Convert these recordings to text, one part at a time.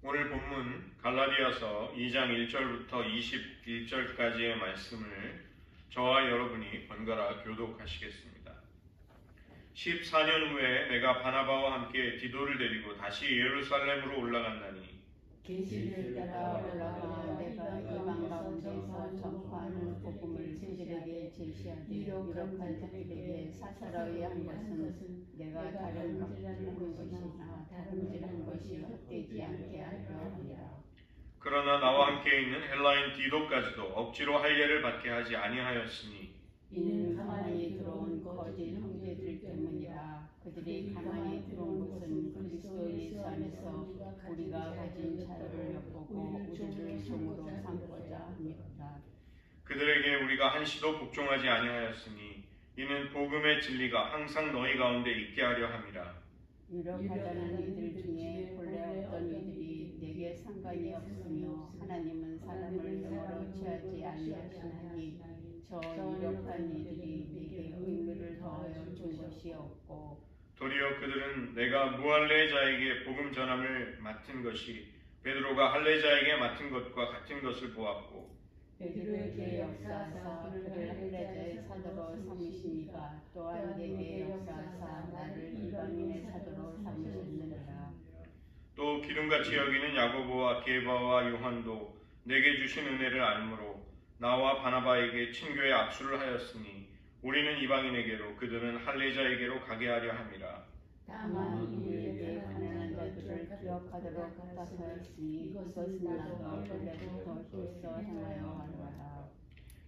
오늘 본문 갈라디아서 2장 1절부터 21절까지의 말씀을 저와 여러분이 번갈아 교독하시겠습니다. 14년 후에 내가 바나바와 함께 디도를 데리고 다시 예루살렘으로 올라간다니 계시를 따라 올라가 내가 이방 가운데서 전파하는 복음을 그들에게 제시하되 유력한 자들에게 사사로이 한 것은 내가 다른 것이나 다름질한 것이 헛되지 않게 하려 함이라. 그러나 나와 함께 있는 헬라인 디도까지도 억지로 할례를 받게 하지 아니하였으니 이는 가만히 들어온 거짓 형제들 때문이라. 그들이 가만히 들어온 것은 그리스도 예수 안에서 우리가 가진 자유를 엿보고 우리를 종으로 삼고자 함이로다. 그들에게 우리가 한시도 복종하지 아니하였으니 이는 복음의 진리가 항상 너희 가운데 있게 하려 함이라. 유력하다는 이들 중에 본래 어떤 이들이 내게 상관이 없으며 하나님은 사람을 영으로 취하지 아니하시나니 저 유력한 이들이 내게 의무를 더하여 준 것이 없고 도리어 그들은 내가 무할례자에게 복음 전함을 맡은 것이 베드로가 할례자에게 맡은 것과 같은 것을 보았고 베드로에게 역사하사 그를 할례자의 사도로 삼으시니가 또한 내게 역사하사 나를 이방인의 사도로 삼으셨느니라. 또 기둥같이 여기는 야고보와 게바와 요한도 내게 주신 은혜를 알므로 나와 바나바에게 친교의 악수를 하였으니 우리는 이방인에게로 그들은 할례자에게로 가게 하려 함이라. 다만 우리에게 가난한 자들을 기억하도록 같아서 했으니 이것은 나도 원래부터 벌써 행하여 하노라.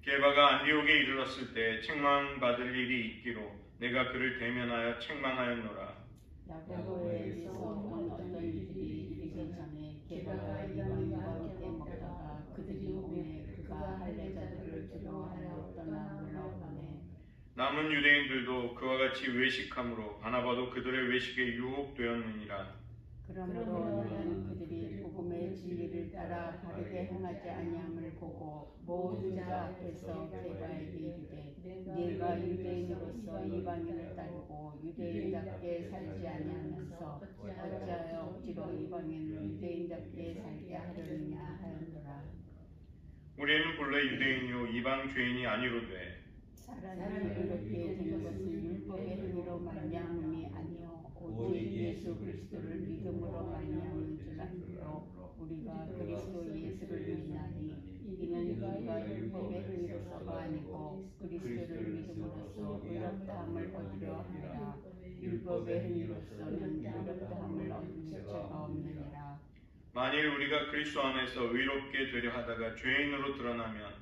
게바가 안디옥에 이르렀을 때 책망받을 일이 있기로 내가 그를 대면하여 책망하였노라. 야고보에게서 온 어떤 이들이 이르기 전에 게바가 이방인과 함께 먹다가 그들이 오매 그가 할례자들을 두려워하여 떠나 물러가네. 남은 유대인들도 그와 같이 외식함으로 바나바도 그들의 외식에 유혹되었느니라. 그러므로 너는 그들이 복음의 진리를 따라 바르게 행하지 아니함을 보고 모든 자 앞에서 게바에게 이르되 네가 유대인으로서 이방인을 따르고 유대인답게 살지 아니하면서 어찌하여 억지로 이방인을 유대인답게 살게 하려느냐 하였노라. 우리는 본래 유대인이요 이방 죄인이 아니로되 사람이 이렇게 된 것은 율법의 행위로 말미암음이 아니요 오직 예수 그리스도를 믿음으로 말미암은 줄 알므로 우리가 그리스도 예수를 믿나니 이는 우리가 율법의 행위로서가 아니고 그리스도를 믿음으로써 의롭다함을 얻으려 함이라. 율법의 행위로서는 의롭다함을 얻을 자가 없느니라. 만일 우리가 그리스도 안에서 의롭게 되려 하다가 죄인으로 드러나면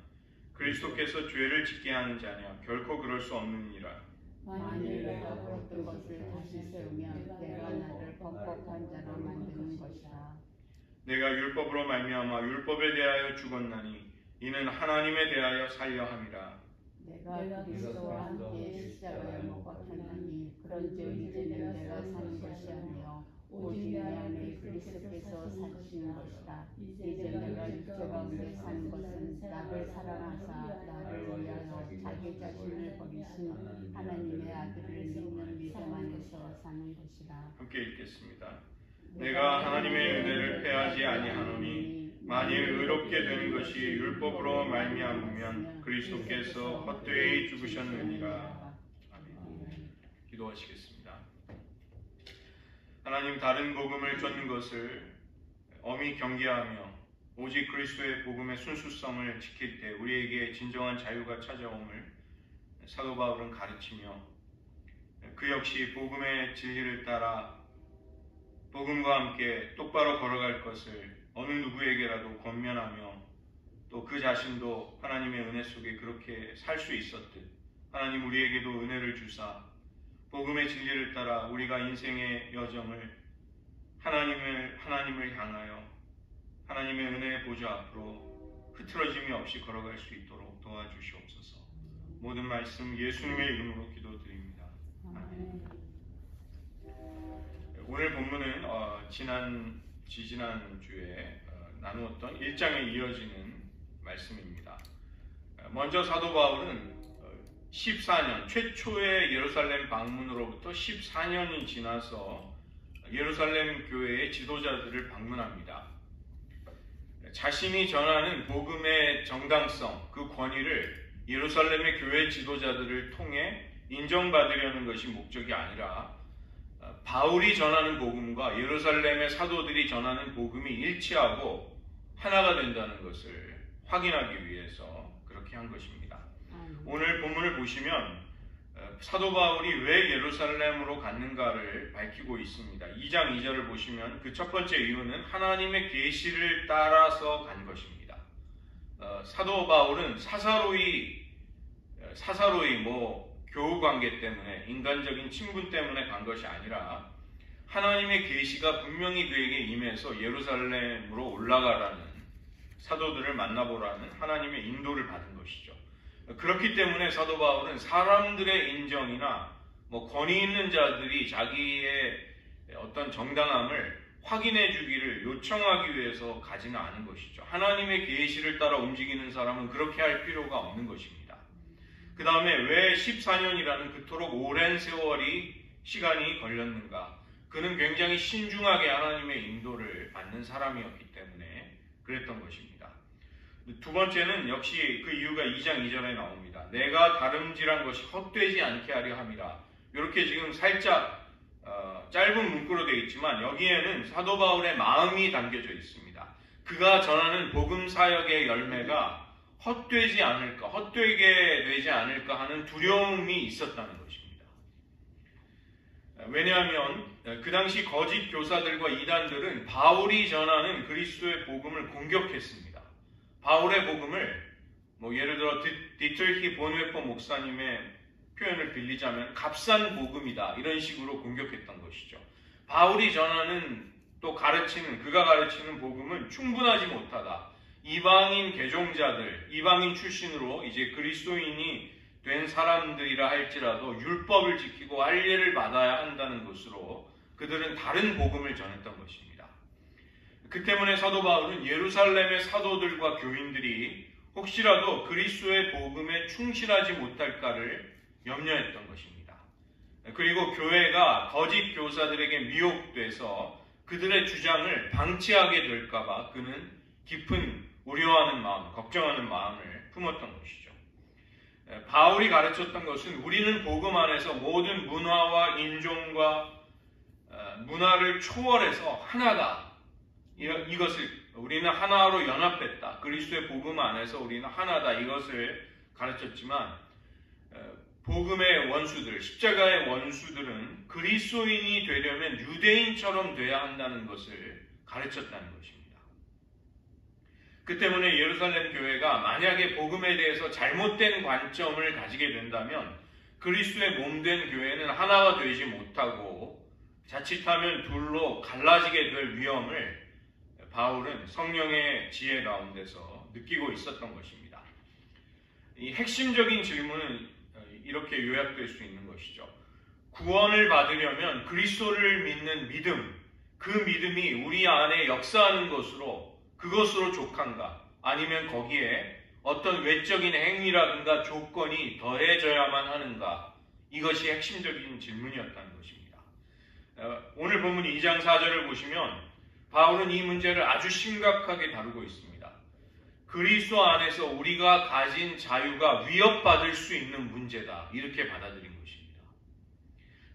그리스도께서 죄를 짓게 하는 자냐 결코 그럴 수 없느니라. 만일 내가 옳은 것을 다시 세우면 내가 나를 벅벅한 자로 만드는 것이라. 내가 율법으로 말미암아 율법에 대하여 죽었나니 이는 하나님에 대하여 살려 함이라. 내가 그리스도와 함께 십자가에 못 박혔나니 그런즉 이제는 내가 사는 것이 아니요 오직 내 안에 그리스도께서 사시는 것이라. 이제 내가 육체 가운데 사는 것은 나를 사랑하사 나를 위하여 자기 자신을 버리신 하나님의 아들을 믿는 믿음 안에서 사는 것이라. 함께 읽겠습니다. 내가 하나님의 은혜를 패하지 아니하노니 만일 의롭게 되는 것이 율법으로 말미암으면 그리스도께서 헛되이 죽으셨느니라. 아멘. 기도하시겠습니다. 하나님, 다른 복음을 쫓는 것을 엄히 경계하며 오직 그리스도의 복음의 순수성을 지킬 때 우리에게 진정한 자유가 찾아옴을 사도 바울은 가르치며 그 역시 복음의 진리를 따라 복음과 함께 똑바로 걸어갈 것을 어느 누구에게라도 권면하며 또 그 자신도 하나님의 은혜 속에 그렇게 살 수 있었듯 하나님 우리에게도 은혜를 주사 복음의 진리를 따라 우리가 인생의 여정을 하나님을 향하여 하나님의 은혜의 보좌 앞으로 흐트러짐이 없이 걸어갈 수 있도록 도와주시옵소서. 모든 말씀 예수님의 이름으로 기도드립니다. 아멘. 오늘 본문은 지난 주에 나누었던 1장에 이어지는 말씀입니다. 먼저 사도 바울은 14년, 최초의 예루살렘 방문으로부터 14년이 지나서 예루살렘 교회의 지도자들을 방문합니다. 자신이 전하는 복음의 정당성, 그 권위를 예루살렘의 교회 지도자들을 통해 인정받으려는 것이 목적이 아니라 바울이 전하는 복음과 예루살렘의 사도들이 전하는 복음이 일치하고 하나가 된다는 것을 확인하기 위해서 그렇게 한 것입니다. 오늘 본문을 보시면 사도 바울이 왜 예루살렘으로 갔는가를 밝히고 있습니다. 2장 2절을 보시면 그 첫 번째 이유는 하나님의 계시를 따라서 간 것입니다. 사도 바울은 사사로이 교우 관계 때문에, 인간적인 친분 때문에 간 것이 아니라 하나님의 계시가 분명히 그에게 임해서 예루살렘으로 올라가라는, 사도들을 만나보라는 하나님의 인도를 받은 것이죠. 그렇기 때문에 사도 바울은 사람들의 인정이나 권위 있는 자들이 자기의 어떤 정당함을 확인해 주기를 요청하기 위해서 가지는 않은 것이죠. 하나님의 계시를 따라 움직이는 사람은 그렇게 할 필요가 없는 것입니다. 그 다음에 왜 14년이라는 그토록 오랜 시간이 걸렸는가? 그는 굉장히 신중하게 하나님의 인도를 받는 사람이었기 때문에 그랬던 것입니다. 두 번째는 역시 그 이유가 2장 2절에 나옵니다. 내가 다름질한 것이 헛되지 않게 하려 함이라. 이렇게 지금 살짝 짧은 문구로 되어 있지만 여기에는 사도 바울의 마음이 담겨져 있습니다. 그가 전하는 복음 사역의 열매가 헛되지 않을까, 헛되게 되지 않을까 하는 두려움이 있었다는 것입니다. 왜냐하면 그 당시 거짓 교사들과 이단들은 바울이 전하는 그리스도의 복음을 공격했습니다. 바울의 복음을 예를 들어 디트리히 본웨퍼 목사님의 표현을 빌리자면 값싼 복음이다, 이런 식으로 공격했던 것이죠. 바울이 전하는 그가 가르치는 복음은 충분하지 못하다. 이방인 개종자들, 이방인 출신으로 이제 그리스도인이 된 사람들이라 할지라도 율법을 지키고 할례를 받아야 한다는 것으로 그들은 다른 복음을 전했던 것입니다. 그 때문에 사도 바울은 예루살렘의 사도들과 교인들이 혹시라도 그리스도의 복음에 충실하지 못할까를 염려했던 것입니다. 그리고 교회가 거짓 교사들에게 미혹돼서 그들의 주장을 방치하게 될까봐 그는 깊은 우려하는 마음, 걱정하는 마음을 품었던 것이죠. 바울이 가르쳤던 것은 우리는 복음 안에서 모든 문화와 인종과 문화를 초월해서 하나다. 이것을 우리는 하나로 연합했다. 그리스도의 복음 안에서 우리는 하나다. 이것을 가르쳤지만 복음의 원수들, 십자가의 원수들은 그리스도인이 되려면 유대인처럼 돼야 한다는 것을 가르쳤다는 것입니다. 그 때문에 예루살렘 교회가 만약에 복음에 대해서 잘못된 관점을 가지게 된다면 그리스도의 몸된 교회는 하나가 되지 못하고 자칫하면 둘로 갈라지게 될 위험을 바울은 성령의 지혜 가운데서 느끼고 있었던 것입니다. 이 핵심적인 질문은 이렇게 요약될 수 있는 것이죠. 구원을 받으려면 그리스도를 믿는 믿음, 그 믿음이 우리 안에 역사하는 그것으로 족한가? 아니면 거기에 어떤 외적인 행위라든가 조건이 더해져야만 하는가? 이것이 핵심적인 질문이었다는 것입니다. 오늘 본문 2장 4절을 보시면 바울은 이 문제를 아주 심각하게 다루고 있습니다. 그리스도 안에서 우리가 가진 자유가 위협받을 수 있는 문제다. 이렇게 받아들인 것입니다.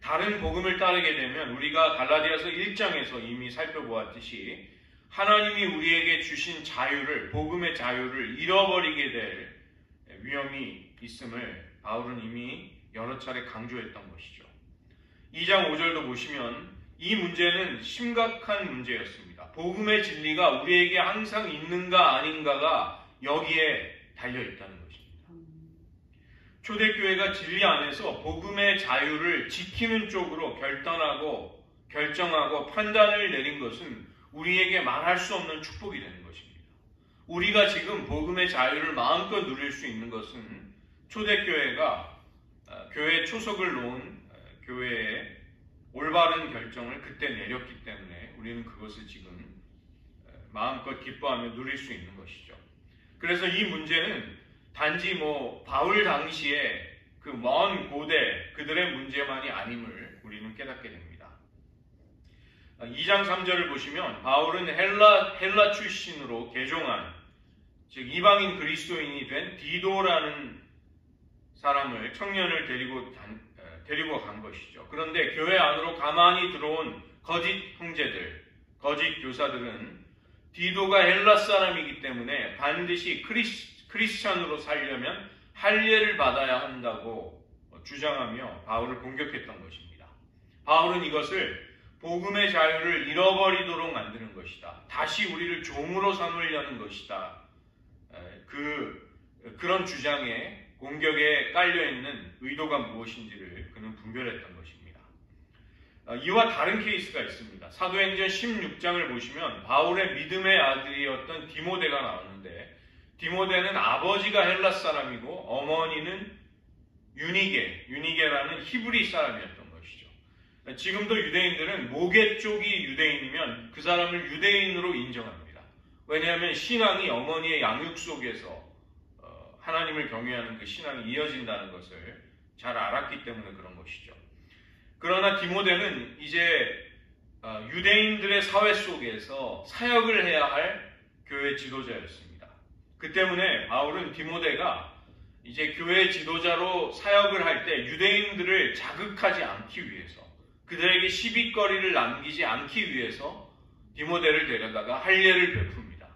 다른 복음을 따르게 되면 우리가 갈라디아서 1장에서 이미 살펴보았듯이 하나님이 우리에게 주신 자유를, 복음의 자유를 잃어버리게 될 위험이 있음을 바울은 이미 여러 차례 강조했던 것이죠. 2장 5절도 보시면 이 문제는 심각한 문제였습니다. 복음의 진리가 우리에게 항상 있는가 아닌가가 여기에 달려있다는 것입니다. 초대교회가 진리 안에서 복음의 자유를 지키는 쪽으로 결정하고 판단을 내린 것은 우리에게 말할 수 없는 축복이 되는 것입니다. 우리가 지금 복음의 자유를 마음껏 누릴 수 있는 것은 초대교회가 교회 초석을 놓은 교회의 올바른 결정을 그때 내렸기 때문에 우리는 그것을 지금 마음껏 기뻐하며 누릴 수 있는 것이죠. 그래서 이 문제는 단지 바울 당시에 그 먼 고대 그들의 문제만이 아님을 우리는 깨닫게 됩니다. 2장 3절을 보시면 바울은 헬라 출신으로 개종한, 즉 이방인 그리스도인이 된 디도라는 사람을, 청년을 데리고 간 것이죠. 그런데 교회 안으로 가만히 들어온 거짓 형제들, 거짓 교사들은 디도가 헬라 사람이기 때문에 반드시 크리스찬으로 살려면 할례를 받아야 한다고 주장하며 바울을 공격했던 것입니다. 바울은 이것을 복음의 자유를 잃어버리도록 만드는 것이다. 다시 우리를 종으로 삼으려는 것이다. 그런 주장에, 공격에 깔려있는 의도가 무엇인지를 그는 분별했던 것입니다. 이와 다른 케이스가 있습니다. 사도행전 16장을 보시면 바울의 믿음의 아들이었던 디모데가 나오는데, 디모데는 아버지가 헬라 사람이고 어머니는 유니게라는 히브리 사람이었던 것이죠. 지금도 유대인들은 모계 쪽이 유대인이면 그 사람을 유대인으로 인정합니다. 왜냐하면 신앙이 어머니의 양육 속에서 하나님을 경외하는 그 신앙이 이어진다는 것을 잘 알았기 때문에 그런 것이죠. 그러나 디모데는 이제 유대인들의 사회 속에서 사역을 해야 할 교회 지도자였습니다. 그 때문에 바울은 디모데가 이제 교회 지도자로 사역을 할 때 유대인들을 자극하지 않기 위해서, 그들에게 시비거리를 남기지 않기 위해서 디모데를 데려다가 할례를 베풉니다.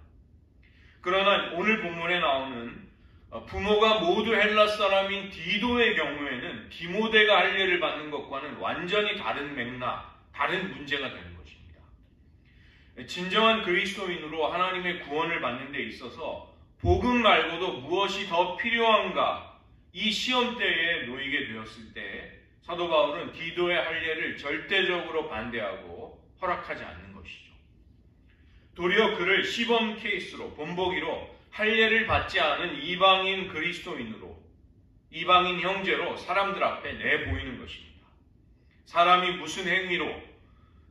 그러나 오늘 본문에 나오는 부모가 모두 헬라 사람인 디도의 경우에는 디모데가 할례를 받는 것과는 완전히 다른 맥락, 다른 문제가 되는 것입니다. 진정한 그리스도인으로 하나님의 구원을 받는 데 있어서 복음 말고도 무엇이 더 필요한가, 이 시험대에 놓이게 되었을 때 사도 바울은 디도의 할례를 절대적으로 반대하고 허락하지 않는 것이죠. 도리어 그를 시범 케이스로, 본보기로 할례를 받지 않은 이방인 그리스도인으로, 이방인 형제로 사람들 앞에 내보이는 것입니다. 사람이 무슨 행위로,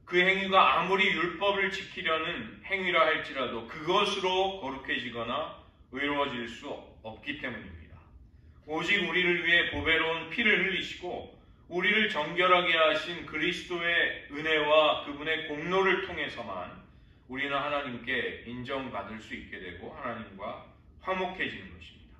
그 행위가 아무리 율법을 지키려는 행위라 할지라도 그것으로 거룩해지거나 의로워질 수 없기 때문입니다. 오직 우리를 위해 보배로운 피를 흘리시고 우리를 정결하게 하신 그리스도의 은혜와 그분의 공로를 통해서만 우리는 하나님께 인정받을 수 있게 되고 하나님과 화목해지는 것입니다.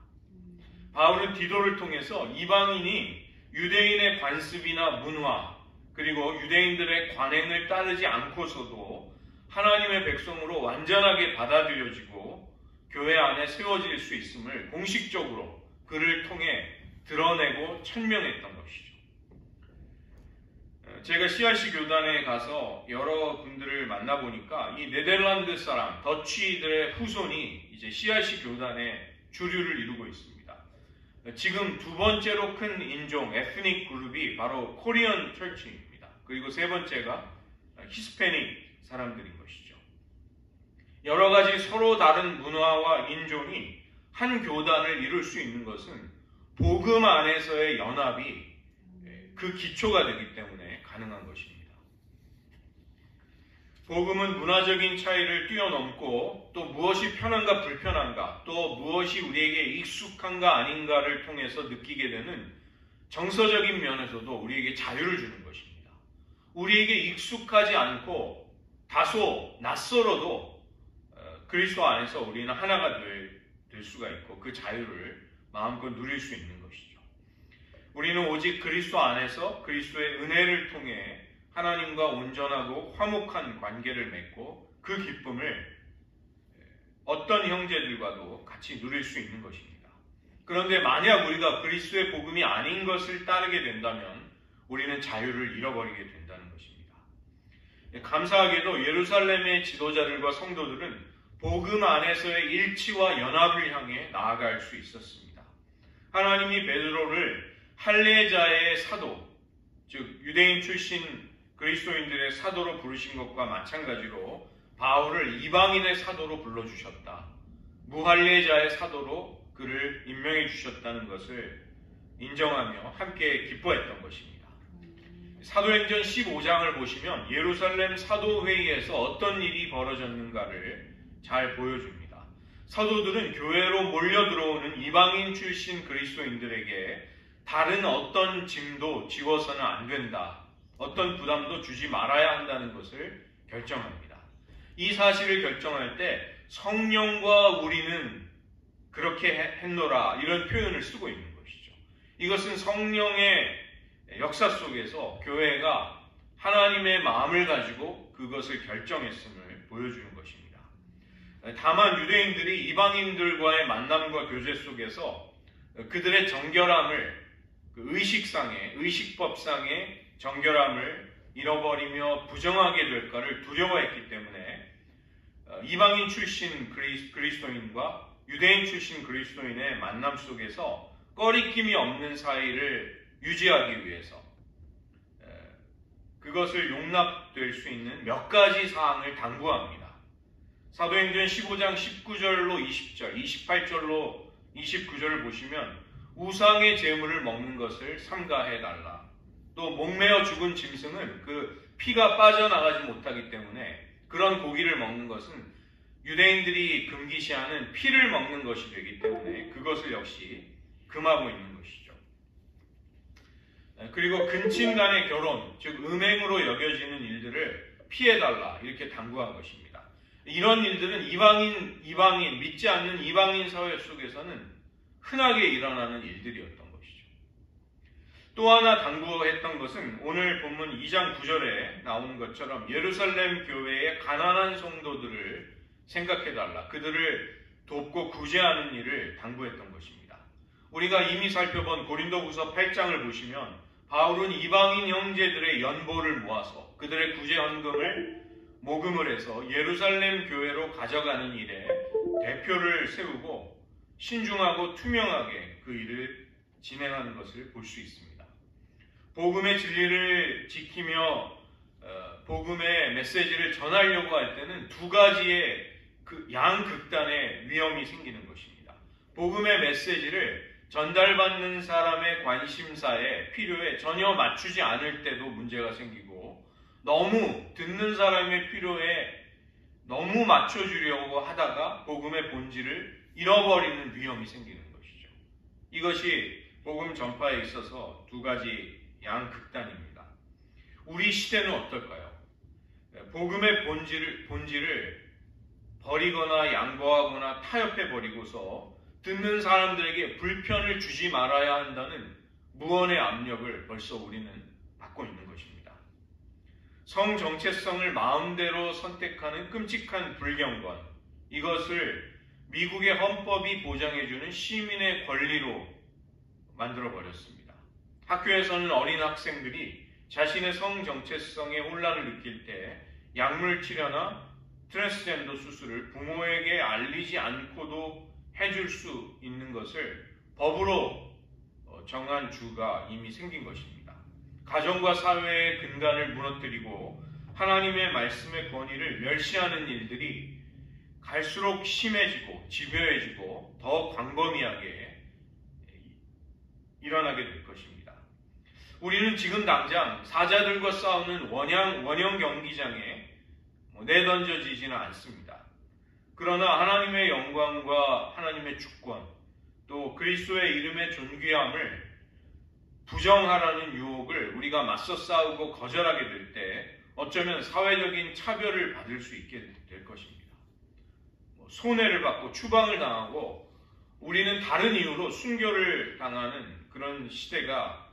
바울은 디도를 통해서 이방인이 유대인의 관습이나 문화, 그리고 유대인들의 관행을 따르지 않고서도 하나님의 백성으로 완전하게 받아들여지고 교회 안에 세워질 수 있음을 공식적으로 그를 통해 드러내고 천명했던 것이죠. 제가 CRC 교단에 가서 여러 분들을 만나보니까 이 네덜란드 사람, 더치들의 후손이 이제 CRC 교단의 주류를 이루고 있습니다. 지금 두 번째로 큰 인종, 에스닉 그룹이 바로 코리안 철치입니다. 그리고 세 번째가 히스패닉 사람들인 것이죠. 여러 가지 서로 다른 문화와 인종이 한 교단을 이룰 수 있는 것은 복음 안에서의 연합이 그 기초가 되기 때문에 가능한 것입니다. 복음은 문화적인 차이를 뛰어넘고 또 무엇이 편한가 불편한가, 또 무엇이 우리에게 익숙한가 아닌가를 통해서 느끼게 되는 정서적인 면에서도 우리에게 자유를 주는 것입니다. 우리에게 익숙하지 않고 다소 낯설어도 그리스도 안에서 우리는 하나가 될 수가 있고 그 자유를 마음껏 누릴 수 있는 것이죠. 우리는 오직 그리스도 안에서 그리스도의 은혜를 통해 하나님과 온전하고 화목한 관계를 맺고 그 기쁨을 어떤 형제들과도 같이 누릴 수 있는 것입니다. 그런데 만약 우리가 그리스도의 복음이 아닌 것을 따르게 된다면 우리는 자유를 잃어버리게 된다는 것입니다. 감사하게도 예루살렘의 지도자들과 성도들은 복음 안에서의 일치와 연합을 향해 나아갈 수 있었습니다. 하나님이 베드로를 할례자의 사도, 즉 유대인 출신 그리스도인들의 사도로 부르신 것과 마찬가지로 바울을 이방인의 사도로 불러주셨다. 무할례자의 사도로 그를 임명해 주셨다는 것을 인정하며 함께 기뻐했던 것입니다. 사도행전 15장을 보시면 예루살렘 사도회의에서 어떤 일이 벌어졌는가를 잘 보여줍니다. 사도들은 교회로 몰려 들어오는 이방인 출신 그리스도인들에게 다른 어떤 짐도 지워서는 안 된다, 어떤 부담도 주지 말아야 한다는 것을 결정합니다. 이 사실을 결정할 때 성령과 우리는 그렇게 했노라 이런 표현을 쓰고 있는 것이죠. 이것은 성령의 역사 속에서 교회가 하나님의 마음을 가지고 그것을 결정했음을 보여주는 것입니다. 다만 유대인들이 이방인들과의 만남과 교제 속에서 그들의 정결함을 의식법상의 정결함을 잃어버리며 부정하게 될까를 두려워했기 때문에 이방인 출신 그리스도인과 유대인 출신 그리스도인의 만남 속에서 꺼리낌이 없는 사이를 유지하기 위해서 그것을 용납될 수 있는 몇 가지 사항을 당부합니다. 사도행전 15장 19절로 20절, 28절로 29절을 보시면 우상의 제물을 먹는 것을 삼가해달라. 또 목매어 죽은 짐승은 그 피가 빠져나가지 못하기 때문에 그런 고기를 먹는 것은 유대인들이 금기시하는 피를 먹는 것이 되기 때문에 그것을 역시 금하고 있는 것이죠. 그리고 근친 간의 결혼, 즉 음행으로 여겨지는 일들을 피해달라 이렇게 당부한 것입니다. 이런 일들은 이방인, 믿지 않는 이방인 사회 속에서는 흔하게 일어나는 일들이었던 것이죠. 또 하나 당부했던 것은 오늘 본문 2장 9절에 나오는 것처럼 예루살렘 교회의 가난한 성도들을 생각해달라. 그들을 돕고 구제하는 일을 당부했던 것입니다. 우리가 이미 살펴본 고린도후서 8장을 보시면 바울은 이방인 형제들의 연보를 모아서 그들의 구제 헌금을 모금을 해서 예루살렘 교회로 가져가는 일에 대표를 세우고 신중하고 투명하게 그 일을 진행하는 것을 볼 수 있습니다. 복음의 진리를 지키며 복음의 메시지를 전하려고 할 때는 두 가지의 양극단의 위험이 생기는 것입니다. 복음의 메시지를 전달받는 사람의 관심사에 필요에 전혀 맞추지 않을 때도 문제가 생기고 너무 듣는 사람의 필요에 너무 맞춰주려고 하다가 복음의 본질을 잃어버리는 위험이 생기는 것이죠. 이것이 복음 전파에 있어서 두 가지 양극단입니다. 우리 시대는 어떨까요? 복음의 본질을 버리거나 양보하거나 타협해버리고서 듣는 사람들에게 불편을 주지 말아야 한다는 무언의 압력을 벌써 우리는 받고 있는 것입니다. 성 정체성을 마음대로 선택하는 끔찍한 불경건, 이것을 미국의 헌법이 보장해주는 시민의 권리로 만들어버렸습니다. 학교에서는 어린 학생들이 자신의 성 정체성에 혼란을 느낄 때 약물 치료나 트랜스젠더 수술을 부모에게 알리지 않고도 해줄 수 있는 것을 법으로 정한 주가 이미 생긴 것입니다. 가정과 사회의 근간을 무너뜨리고 하나님의 말씀의 권위를 멸시하는 일들이 갈수록 심해지고 집요해지고 더 광범위하게 일어나게 될 것입니다. 우리는 지금 당장 사자들과 싸우는 원형 경기장에 내던져지지는 않습니다. 그러나 하나님의 영광과 하나님의 주권, 또 그리스도의 이름의 존귀함을 부정하라는 유혹을 우리가 맞서 싸우고 거절하게 될 때 어쩌면 사회적인 차별을 받을 수 있게 될 것입니다. 손해를 받고 추방을 당하고 우리는 다른 이유로 순교를 당하는 그런 시대가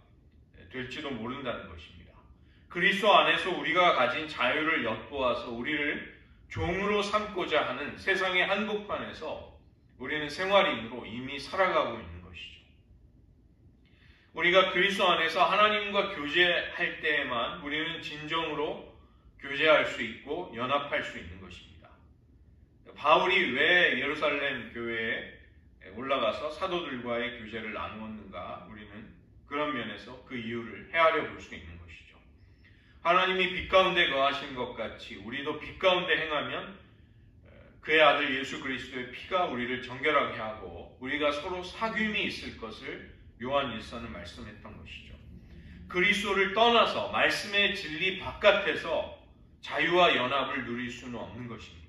될지도 모른다는 것입니다. 그리스도 안에서 우리가 가진 자유를 엿보아서 우리를 종으로 삼고자 하는 세상의 한복판에서 우리는 생활인으로 이미 살아가고 있는 것이죠. 우리가 그리스도 안에서 하나님과 교제할 때에만 우리는 진정으로 교제할 수 있고 연합할 수 있는 것입니다. 바울이 왜 예루살렘 교회에 올라가서 사도들과의 교제를 나누었는가? 우리는 그런 면에서 그 이유를 헤아려 볼 수 있는 것이죠. 하나님이 빛 가운데 거하신 것 같이 우리도 빛 가운데 행하면 그의 아들 예수 그리스도의 피가 우리를 정결하게 하고 우리가 서로 사귐이 있을 것을 요한 1서는 말씀했던 것이죠. 그리스도를 떠나서 말씀의 진리 바깥에서 자유와 연합을 누릴 수는 없는 것입니다.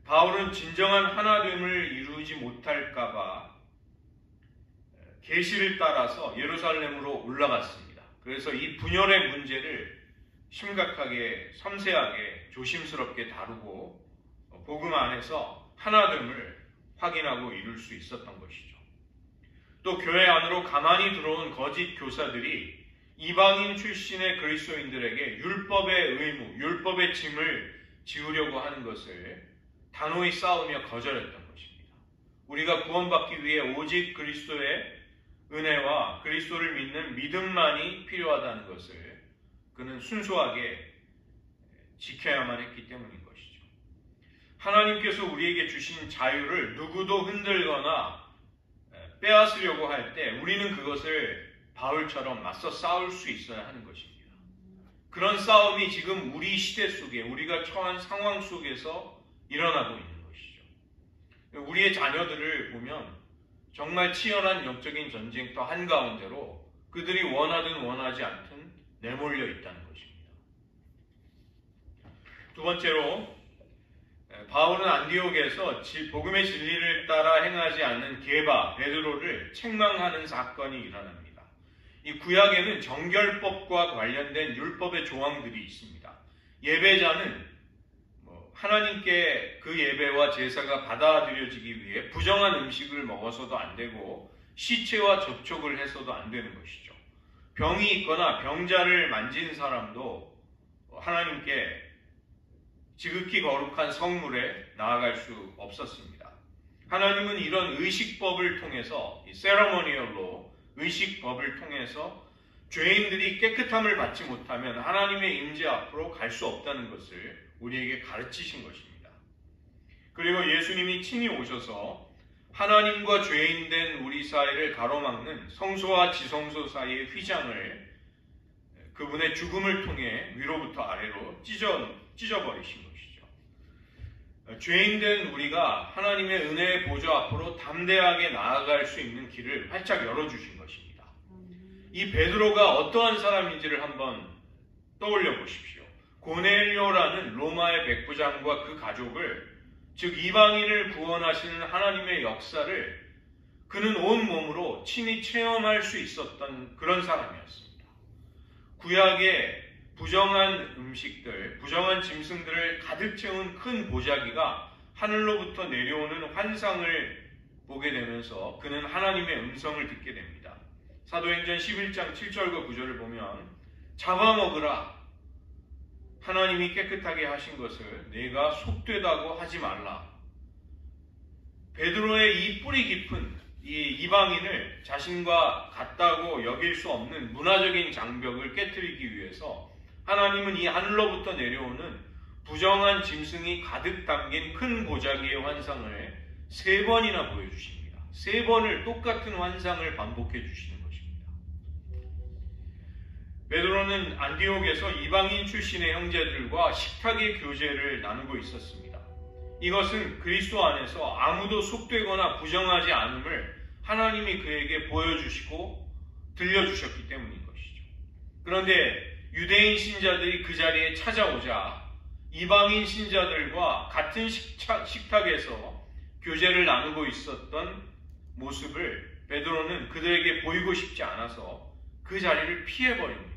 바울은 진정한 하나됨을 이루지 못할까 봐 계시를 따라서 예루살렘으로 올라갔습니다. 그래서 이 분열의 문제를 심각하게 섬세하게 조심스럽게 다루고 복음 안에서 하나됨을 확인하고 이룰 수 있었던 것이죠. 또 교회 안으로 가만히 들어온 거짓 교사들이 이방인 출신의 그리스도인들에게 율법의 의무, 율법의 짐을 지우려고 하는 것을 단호히 싸우며 거절했던 것입니다. 우리가 구원받기 위해 오직 그리스도의 은혜와 그리스도를 믿는 믿음만이 필요하다는 것을 그는 순수하게 지켜야만 했기 때문인 것이죠. 하나님께서 우리에게 주신 자유를 누구도 흔들거나 빼앗으려고 할 때 우리는 그것을 바울처럼 맞서 싸울 수 있어야 하는 것입니다. 그런 싸움이 지금 우리 시대 속에 우리가 처한 상황 속에서 일어나고 있는 것이죠. 우리의 자녀들을 보면 정말 치열한 영적인 전쟁터 한가운데로 그들이 원하든 원하지 않든 내몰려 있다는 것입니다. 두 번째로 바울은 안디옥에서 복음의 진리를 따라 행하지 않는 게바, 베드로를 책망하는 사건이 일어납니다. 이 구약에는 정결법과 관련된 율법의 조항들이 있습니다. 예배자는 하나님께 그 예배와 제사가 받아들여지기 위해 부정한 음식을 먹어서도 안 되고 시체와 접촉을 해서도 안 되는 것이죠. 병이 있거나 병자를 만진 사람도 하나님께 지극히 거룩한 성물에 나아갈 수 없었습니다. 하나님은 이런 의식법을 통해서 세러머니얼로 의식법을 통해서 죄인들이 깨끗함을 받지 못하면 하나님의 임재 앞으로 갈 수 없다는 것을 우리에게 가르치신 것입니다. 그리고 예수님이 친히 오셔서 하나님과 죄인된 우리 사이를 가로막는 성소와 지성소 사이의 휘장을 그분의 죽음을 통해 위로부터 아래로 찢어버리신 것이죠. 죄인된 우리가 하나님의 은혜의 보좌 앞으로 담대하게 나아갈 수 있는 길을 활짝 열어주신 것입니다. 이 베드로가 어떠한 사람인지를 한번 떠올려 보십시오. 고넬료라는 로마의 백부장과 그 가족을, 즉 이방인을 구원하시는 하나님의 역사를 그는 온몸으로 친히 체험할 수 있었던 그런 사람이었습니다. 구약의 부정한 음식들, 부정한 짐승들을 가득 채운 큰 보자기가 하늘로부터 내려오는 환상을 보게 되면서 그는 하나님의 음성을 듣게 됩니다. 사도행전 11장 7절과 9절을 보면 잡아먹으라. 하나님이 깨끗하게 하신 것을 내가 속되다고 하지 말라. 베드로의 이 뿌리 깊은 이 이방인을 자신과 같다고 여길 수 없는 문화적인 장벽을 깨트리기 위해서 하나님은 이 하늘로부터 내려오는 부정한 짐승이 가득 담긴 큰 보자기의 환상을 3번이나 보여주십니다. 3번을 똑같은 환상을 반복해 주시는 것입니다. 베드로는 안디옥에서 이방인 출신의 형제들과 식탁의 교제를 나누고 있었습니다. 이것은 그리스도 안에서 아무도 속되거나 부정하지 않음을 하나님이 그에게 보여주시고 들려주셨기 때문인 것이죠. 그런데 유대인 신자들이 그 자리에 찾아오자 이방인 신자들과 같은 식탁에서 교제를 나누고 있었던 모습을 베드로는 그들에게 보이고 싶지 않아서 그 자리를 피해버립니다.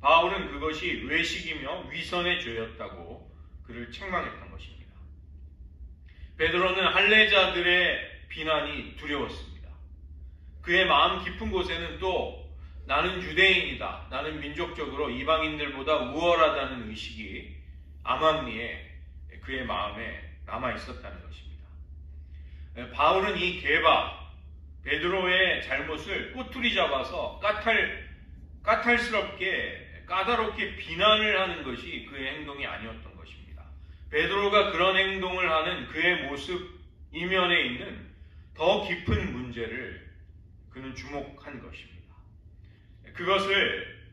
바울은 그것이 외식이며 위선의 죄였다고 그를 책망했던 것입니다. 베드로는 할례자들의 비난이 두려웠습니다. 그의 마음 깊은 곳에는 또 나는 유대인이다, 나는 민족적으로 이방인들보다 우월하다는 의식이 암암리에 그의 마음에 남아 있었다는 것입니다. 바울은 이 게바, 베드로의 잘못을 꼬투리 잡아서 까다롭게 비난을 하는 것이 그의 행동이 아니었던 것입니다. 베드로가 그런 행동을 하는 그의 모습 이면에 있는 더 깊은 문제를 그는 주목한 것입니다. 그것을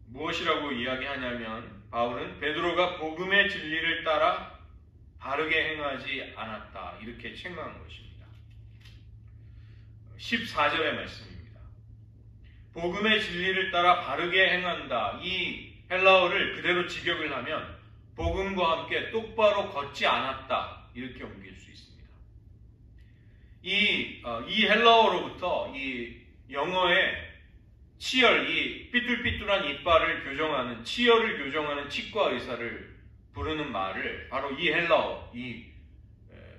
무엇이라고 이야기하냐면 바울은 베드로가 복음의 진리를 따라 바르게 행하지 않았다, 이렇게 책망한 것입니다. 14절의 말씀입니다. 복음의 진리를 따라 바르게 행한다. 이 헬라어를 그대로 직역을 하면 복음과 함께 똑바로 걷지 않았다, 이렇게 옮길 수 있습니다. 이 헬라어로부터 이 영어의 치열, 이 삐뚤삐뚤한 이빨을 교정하는, 치열을 교정하는 치과 의사를 부르는 말을 바로 이 헬라어, 이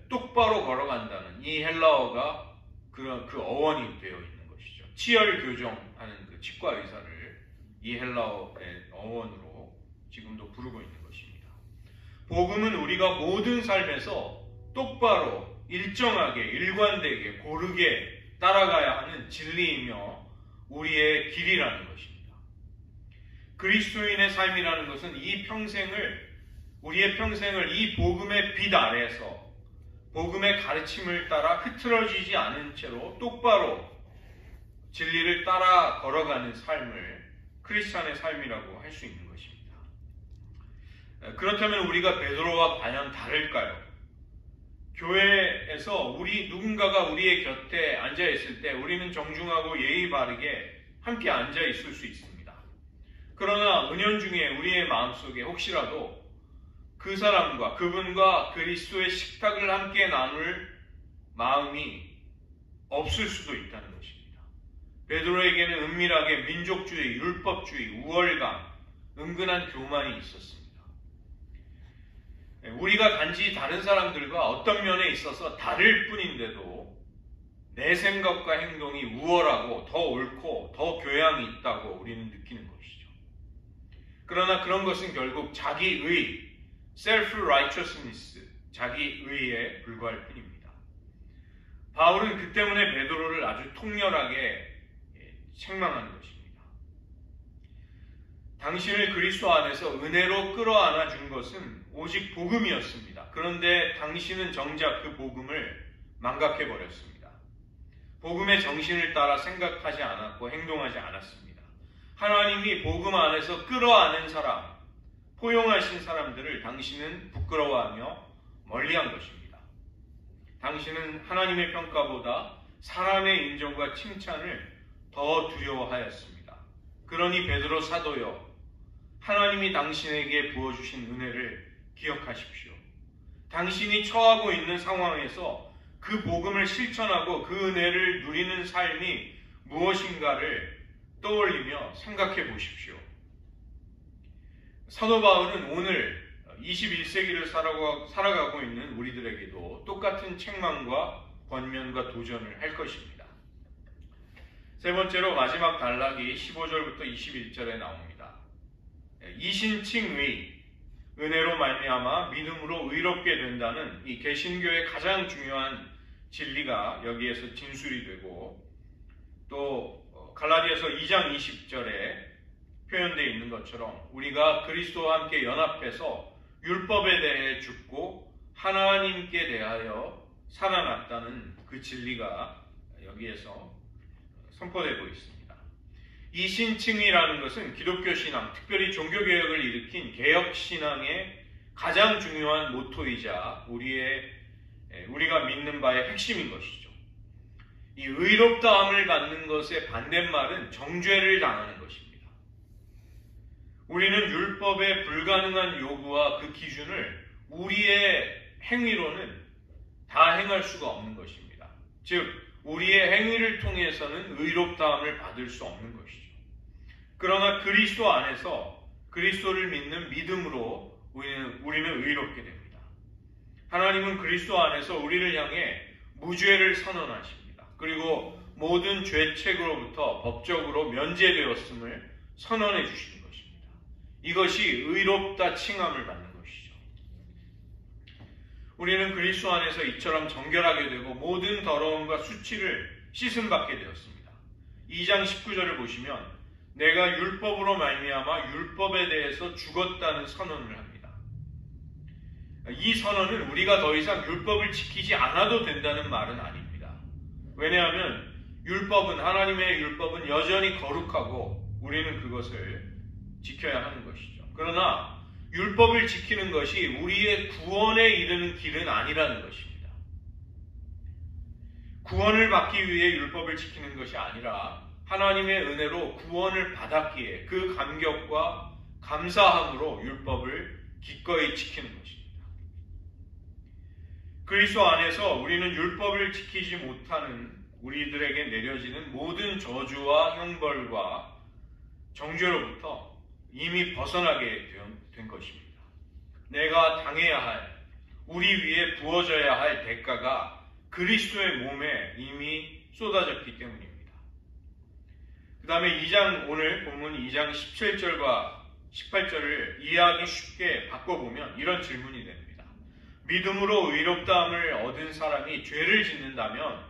똑바로 걸어간다는 이 헬라어가 그 어원이 되어 있는 것이죠. 치열 교정하는 그 치과 의사를 이 헬라어의 어원으로 지금도 부르고 있는 것입니다. 복음은 우리가 모든 삶에서 똑바로, 일정하게, 일관되게, 고르게 따라가야 하는 진리이며 우리의 길이라는 것입니다. 그리스도인의 삶이라는 것은 우리의 평생을 이 복음의 빛 아래에서 복음의 가르침을 따라 흐트러지지 않은 채로 똑바로 진리를 따라 걸어가는 삶을 크리스찬의 삶이라고 할 수 있는 것입니다. 그렇다면 우리가 베드로와 과연 다를까요? 교회에서 누군가가 우리의 곁에 앉아 있을 때 우리는 정중하고 예의 바르게 함께 앉아 있을 수 있습니다. 그러나 은연중에 우리의 마음속에 혹시라도 그 사람과 그분과 그리스도의 식탁을 함께 나눌 마음이 없을 수도 있다는 것입니다. 베드로에게는 은밀하게 민족주의, 율법주의, 우월감, 은근한 교만이 있었습니다. 우리가 단지 다른 사람들과 어떤 면에 있어서 다를 뿐인데도 내 생각과 행동이 우월하고 더 옳고 더 교양이 있다고 우리는 느끼는 것이죠. 그러나 그런 것은 결국 자기의 self-righteousness, 자기의에 불과할 뿐입니다. 바울은 그 때문에 베드로를 아주 통렬하게 책망하는 것입니다. 당신을 그리스도 안에서 은혜로 끌어안아 준 것은 오직 복음이었습니다. 그런데 당신은 정작 그 복음을 망각해버렸습니다. 복음의 정신을 따라 생각하지 않았고 행동하지 않았습니다. 하나님이 복음 안에서 끌어안은 사람, 포용하신 사람들을 당신은 부끄러워하며 멀리한 것입니다. 당신은 하나님의 평가보다 사람의 인정과 칭찬을 더 두려워하였습니다. 그러니 베드로 사도여, 하나님이 당신에게 부어주신 은혜를 기억하십시오. 당신이 처하고 있는 상황에서 그 복음을 실천하고 그 은혜를 누리는 삶이 무엇인가를 떠올리며 생각해 보십시오. 사도 바울은 오늘 21세기를 살아가고 있는 우리들에게도 똑같은 책망과 권면과 도전을 할 것입니다. 세 번째로 마지막 단락이 15절부터 21절에 나옵니다. 이신칭의, 은혜로 말미암아 믿음으로 의롭게 된다는 이 개신교의 가장 중요한 진리가 여기에서 진술이 되고, 또 갈라디아서 2장 20절에 표현되어 있는 것처럼 우리가 그리스도와 함께 연합해서 율법에 대해 죽고 하나님께 대하여 살아났다는 그 진리가 여기에서 선포되고 있습니다. 이 신칭이라는 것은 기독교 신앙, 특별히 종교개혁을 일으킨 개혁신앙의 가장 중요한 모토이자 우리가 믿는 바의 핵심인 것이죠. 이 의롭다함을 갖는 것의 반대말은 정죄를 당하는 것입니다. 우리는 율법의 불가능한 요구와 그 기준을 우리의 행위로는 다 행할 수가 없는 것입니다. 즉, 우리의 행위를 통해서는 의롭다함을 받을 수 없는 것이죠. 그러나 그리스도 안에서 그리스도를 믿는 믿음으로 우리는 의롭게 됩니다. 하나님은 그리스도 안에서 우리를 향해 무죄를 선언하십니다. 그리고 모든 죄책으로부터 법적으로 면제되었음을 선언해 주시는 것입니다. 이것이 의롭다 칭함을 받는 것이죠. 우리는 그리스도 안에서 이처럼 정결하게 되고 모든 더러움과 수치를 씻음받게 되었습니다. 2장 19절을 보시면 내가 율법으로 말미암아 율법에 대해서 죽었다는 선언을 합니다. 이 선언은 우리가 더 이상 율법을 지키지 않아도 된다는 말은 아닙니다. 왜냐하면 하나님의 율법은 여전히 거룩하고 우리는 그것을 지켜야 하는 것이죠. 그러나 율법을 지키는 것이 우리의 구원에 이르는 길은 아니라는 것입니다. 구원을 받기 위해 율법을 지키는 것이 아니라 하나님의 은혜로 구원을 받았기에 그 감격과 감사함으로 율법을 기꺼이 지키는 것입니다. 그리스도 안에서 우리는 율법을 지키지 못하는 우리들에게 내려지는 모든 저주와 형벌과 정죄로부터 이미 벗어나게 된 것입니다. 내가 당해야 할, 우리 위에 부어져야 할 대가가 그리스도의 몸에 이미 쏟아졌기 때문입니다. 그 다음에 오늘 본문 2장 17절과 18절을 이해하기 쉽게 바꿔보면 이런 질문이 됩니다. 믿음으로 의롭다함을 얻은 사람이 죄를 짓는다면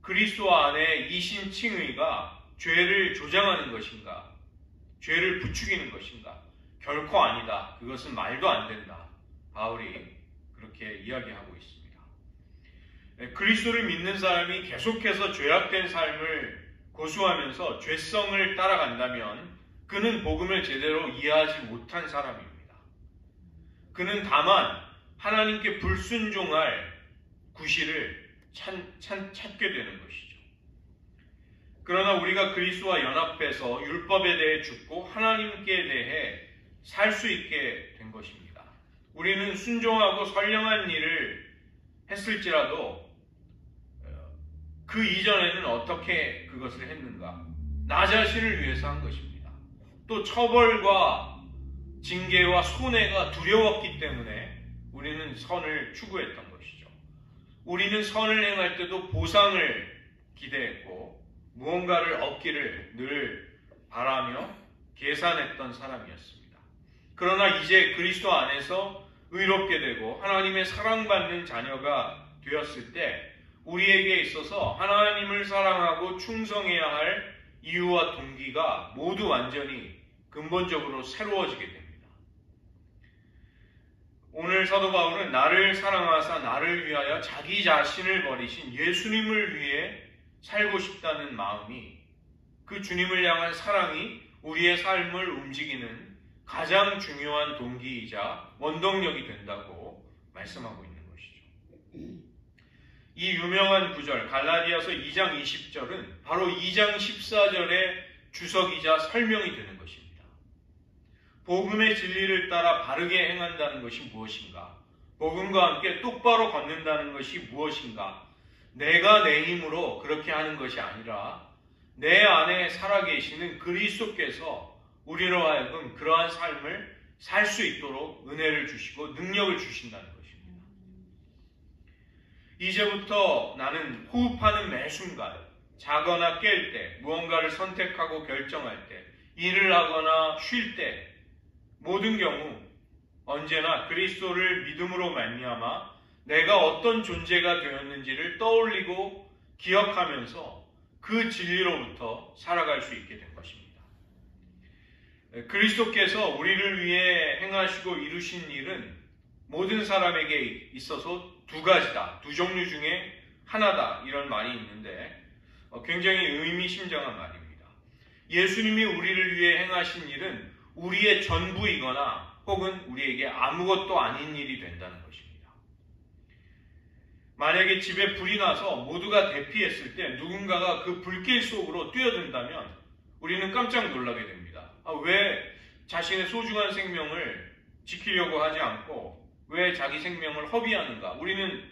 그리스도 안에 이신 칭의가 죄를 조장하는 것인가? 죄를 부추기는 것인가? 결코 아니다. 그것은 말도 안 된다. 바울이 그렇게 이야기하고 있습니다. 그리스도를 믿는 사람이 계속해서 죄악된 삶을 고수하면서 죄성을 따라간다면 그는 복음을 제대로 이해하지 못한 사람입니다. 그는 다만 하나님께 불순종할 구실을 찾게 되는 것이죠. 그러나 우리가 그리스도와 연합해서 율법에 대해 죽고 하나님께 대해 살 수 있게 된 것입니다. 우리는 순종하고 선량한 일을 했을지라도 그 이전에는 어떻게 그것을 했는가? 나 자신을 위해서 한 것입니다. 또 처벌과 징계와 손해가 두려웠기 때문에 우리는 선을 추구했던 것이죠. 우리는 선을 행할 때도 보상을 기대했고 무언가를 얻기를 늘 바라며 계산했던 사람이었습니다. 그러나 이제 그리스도 안에서 의롭게 되고 하나님의 사랑받는 자녀가 되었을 때 우리에게 있어서 하나님을 사랑하고 충성해야 할 이유와 동기가 모두 완전히 근본적으로 새로워지게 됩니다. 오늘 사도 바울은 나를 사랑하사 나를 위하여 자기 자신을 버리신 예수님을 위해 살고 싶다는 마음이, 그 주님을 향한 사랑이 우리의 삶을 움직이는 가장 중요한 동기이자 원동력이 된다고 말씀하고 있는 것이죠. 이 유명한 구절 갈라디아서 2장 20절은 바로 2장 14절의 주석이자 설명이 되는 것입니다. 복음의 진리를 따라 바르게 행한다는 것이 무엇인가? 복음과 함께 똑바로 걷는다는 것이 무엇인가? 내가 내 힘으로 그렇게 하는 것이 아니라 내 안에 살아계시는 그리스도께서 우리로 하여금 그러한 삶을 살 수 있도록 은혜를 주시고 능력을 주신다는 것입니다. 이제부터 나는 호흡하는 매 순간, 자거나 깰 때, 무언가를 선택하고 결정할 때, 일을 하거나 쉴 때, 모든 경우 언제나 그리스도를 믿음으로 말미암아 내가 어떤 존재가 되었는지를 떠올리고 기억하면서 그 진리로부터 살아갈 수 있게 된 것입니다. 그리스도께서 우리를 위해 행하시고 이루신 일은 모든 사람에게 있어서 두 가지다, 두 종류 중에 하나다, 이런 말이 있는데 굉장히 의미심장한 말입니다. 예수님이 우리를 위해 행하신 일은 우리의 전부이거나 혹은 우리에게 아무것도 아닌 일이 된다는 것입니다. 만약에 집에 불이 나서 모두가 대피했을 때 누군가가 그 불길 속으로 뛰어든다면 우리는 깜짝 놀라게 됩니다. 왜 자신의 소중한 생명을 지키려고 하지 않고 왜 자기 생명을 허비하는가? 우리는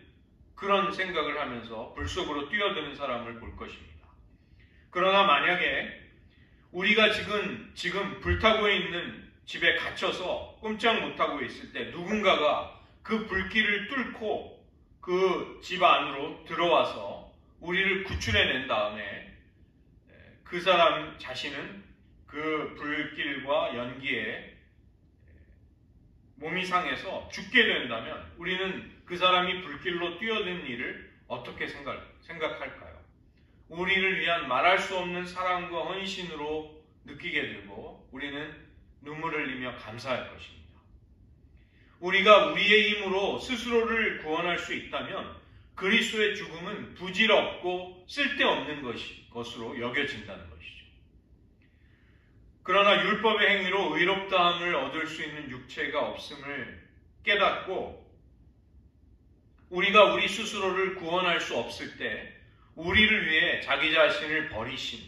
그런 생각을 하면서 불 속으로 뛰어드는 사람을 볼 것입니다. 그러나 만약에 우리가 지금 불타고 있는 집에 갇혀서 꼼짝 못하고 있을 때 누군가가 그 불길을 뚫고 그 집 안으로 들어와서 우리를 구출해낸 다음에 그 사람 자신은 그 불길과 연기에 몸이 상해서 죽게 된다면 우리는 그 사람이 불길로 뛰어든 일을 어떻게 생각할까요? 우리를 위한 말할 수 없는 사랑과 헌신으로 느끼게 되고 우리는 눈물을 흘리며 감사할 것입니다. 우리가 우리의 힘으로 스스로를 구원할 수 있다면 그리스도의 죽음은 부질없고 쓸데없는 것으로 여겨진다는 것이죠. 그러나 율법의 행위로 의롭다함을 얻을 수 있는 육체가 없음을 깨닫고 우리가 우리 스스로를 구원할 수 없을 때 우리를 위해 자기 자신을 버리신,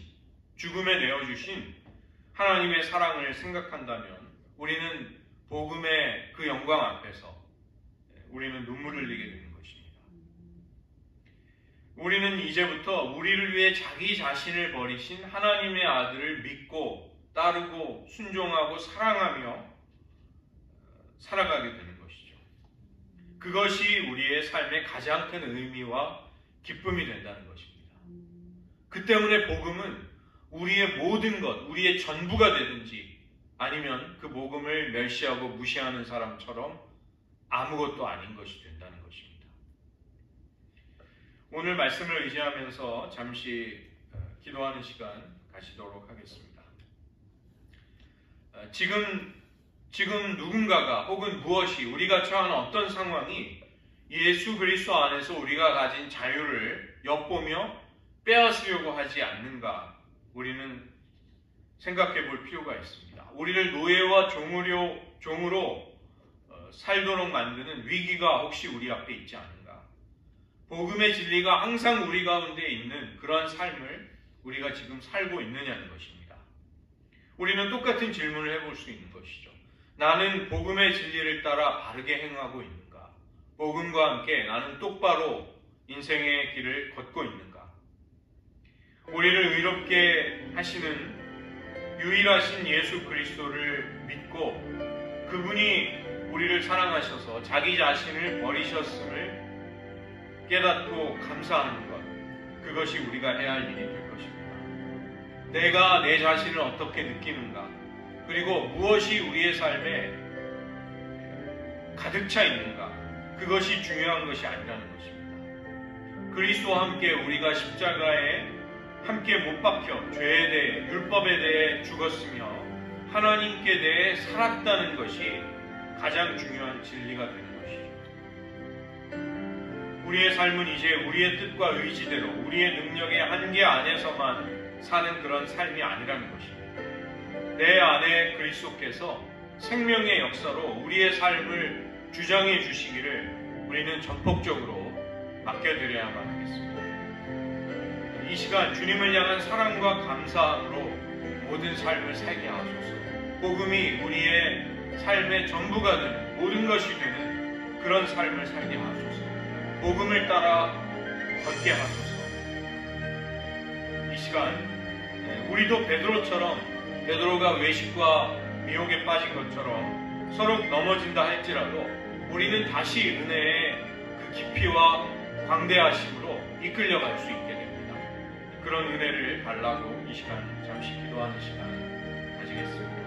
죽음에 내어주신 하나님의 사랑을 생각한다면 우리는 복음의 그 영광 앞에서 우리는 눈물을 흘리게 되는 것입니다. 우리는 이제부터 우리를 위해 자기 자신을 버리신 하나님의 아들을 믿고 따르고 순종하고 사랑하며 살아가게 되는 것이죠. 그것이 우리의 삶의 가장 큰 의미와 기쁨이 된다는 것입니다. 그 때문에 복음은 우리의 모든 것, 우리의 전부가 되든지 아니면 그 복음을 멸시하고 무시하는 사람처럼 아무것도 아닌 것이 된다는 것입니다. 오늘 말씀을 의지하면서 잠시 기도하는 시간 가지도록 하겠습니다. 지금 누군가가 혹은 무엇이 우리가 처한 어떤 상황이 예수 그리스도 안에서 우리가 가진 자유를 엿보며 빼앗으려고 하지 않는가 우리는 생각해 볼 필요가 있습니다. 우리를 노예와 종으로 살도록 만드는 위기가 혹시 우리 앞에 있지 않은가? 복음의 진리가 항상 우리 가운데 있는 그러한 삶을 우리가 지금 살고 있느냐는 것입니다. 우리는 똑같은 질문을 해볼 수 있는 것이죠. 나는 복음의 진리를 따라 바르게 행하고 있는가? 복음과 함께 나는 똑바로 인생의 길을 걷고 있는가? 우리를 의롭게 하시는 유일하신 예수 그리스도를 믿고 그분이 우리를 사랑하셔서 자기 자신을 버리셨음을 깨닫고 감사하는 것, 그것이 우리가 해야 할 일이 될 것입니다. 내가 내 자신을 어떻게 느끼는가, 그리고 무엇이 우리의 삶에 가득 차 있는가, 그것이 중요한 것이 아니라는 것입니다. 그리스도와 함께 우리가 십자가에 함께 못 박혀 죄에 대해, 율법에 대해 죽었으며 하나님께 대해 살았다는 것이 가장 중요한 진리가 되는 것이죠. 우리의 삶은 이제 우리의 뜻과 의지대로 우리의 능력의 한계 안에서만 사는 그런 삶이 아니라는 것입니다. 내 안에 그리스도께서 생명의 역사로 우리의 삶을 주장해 주시기를 우리는 전폭적으로 맡겨드려야만 하겠습니다. 이 시간 주님을 향한 사랑과 감사함으로 모든 삶을 살게 하소서. 복음이 우리의 삶의 전부가 되는, 모든 것이 되는 그런 삶을 살게 하소서. 복음을 따라 걷게 하소서. 이 시간 우리도 베드로가 외식과 미혹에 빠진 것처럼 서로 넘어진다 할지라도 우리는 다시 은혜의 그 깊이와 광대하심으로 이끌려갈 수 있게 됩니다. 그런 은혜를 달라고 이 시간 잠시 기도하는 시간 가지겠습니다.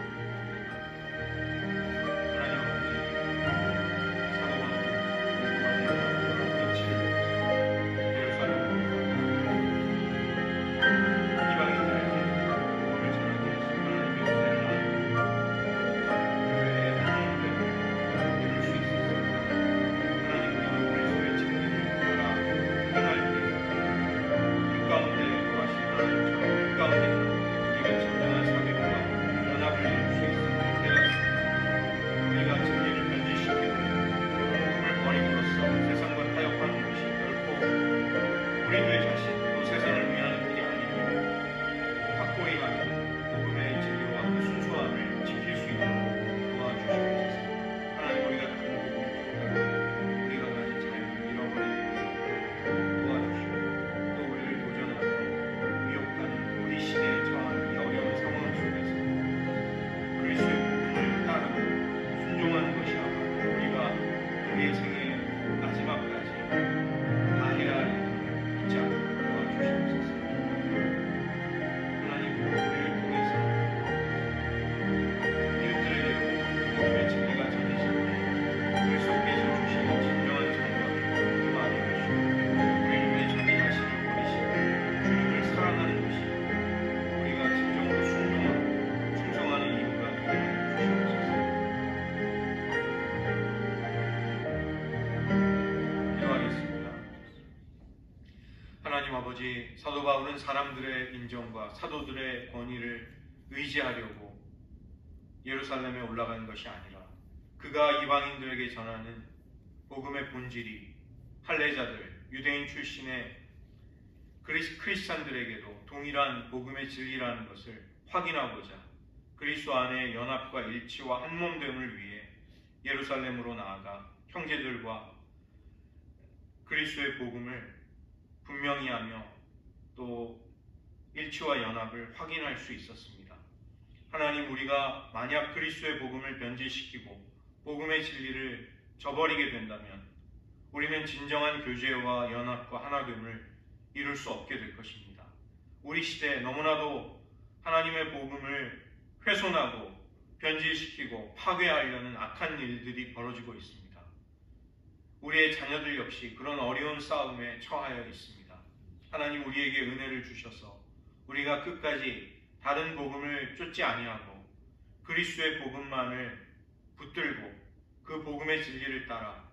아버지, 사도 바울은 사람들의 인정과 사도들의 권위를 의지하려고 예루살렘에 올라간 것이 아니라 그가 이방인들에게 전하는 복음의 본질이 할례자들, 유대인 출신의 크리스찬들에게도 동일한 복음의 진리라는 것을 확인하고자 그리스도 안의 연합과 일치와 한몸됨을 위해 예루살렘으로 나아가 형제들과 그리스도의 복음을 분명히 하며 또 일치와 연합을 확인할 수 있었습니다. 하나님, 우리가 만약 그리스도의 복음을 변질시키고 복음의 진리를 저버리게 된다면 우리는 진정한 교제와 연합과 하나됨을 이룰 수 없게 될 것입니다. 우리 시대에 너무나도 하나님의 복음을 훼손하고 변질시키고 파괴하려는 악한 일들이 벌어지고 있습니다. 우리의 자녀들 역시 그런 어려운 싸움에 처하여 있습니다. 하나님, 우리에게 은혜를 주셔서 우리가 끝까지 다른 복음을 쫓지 아니하고 그리스도의 복음만을 붙들고 그 복음의 진리를 따라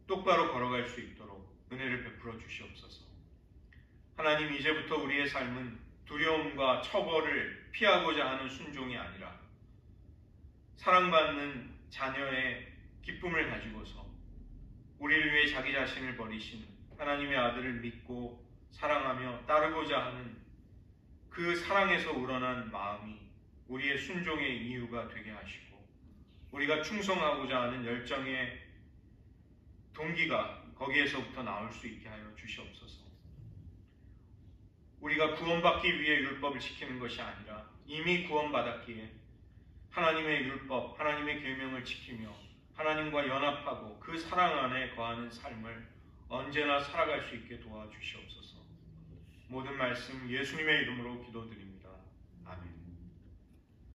똑바로 걸어갈 수 있도록 은혜를 베풀어 주시옵소서. 하나님, 이제부터 우리의 삶은 두려움과 처벌을 피하고자 하는 순종이 아니라 사랑받는 자녀의 기쁨을 가지고서 우리를 위해 자기 자신을 버리신 하나님의 아들을 믿고 사랑하며 따르고자 하는 그 사랑에서 우러난 마음이 우리의 순종의 이유가 되게 하시고 우리가 충성하고자 하는 열정의 동기가 거기에서부터 나올 수 있게 하여 주시옵소서. 우리가 구원받기 위해 율법을 지키는 것이 아니라 이미 구원받았기에 하나님의 율법, 하나님의 계명을 지키며 하나님과 연합하고 그 사랑 안에 거하는 삶을 언제나 살아갈 수 있게 도와주시옵소서. 모든 말씀 예수님의 이름으로 기도드립니다. 아멘.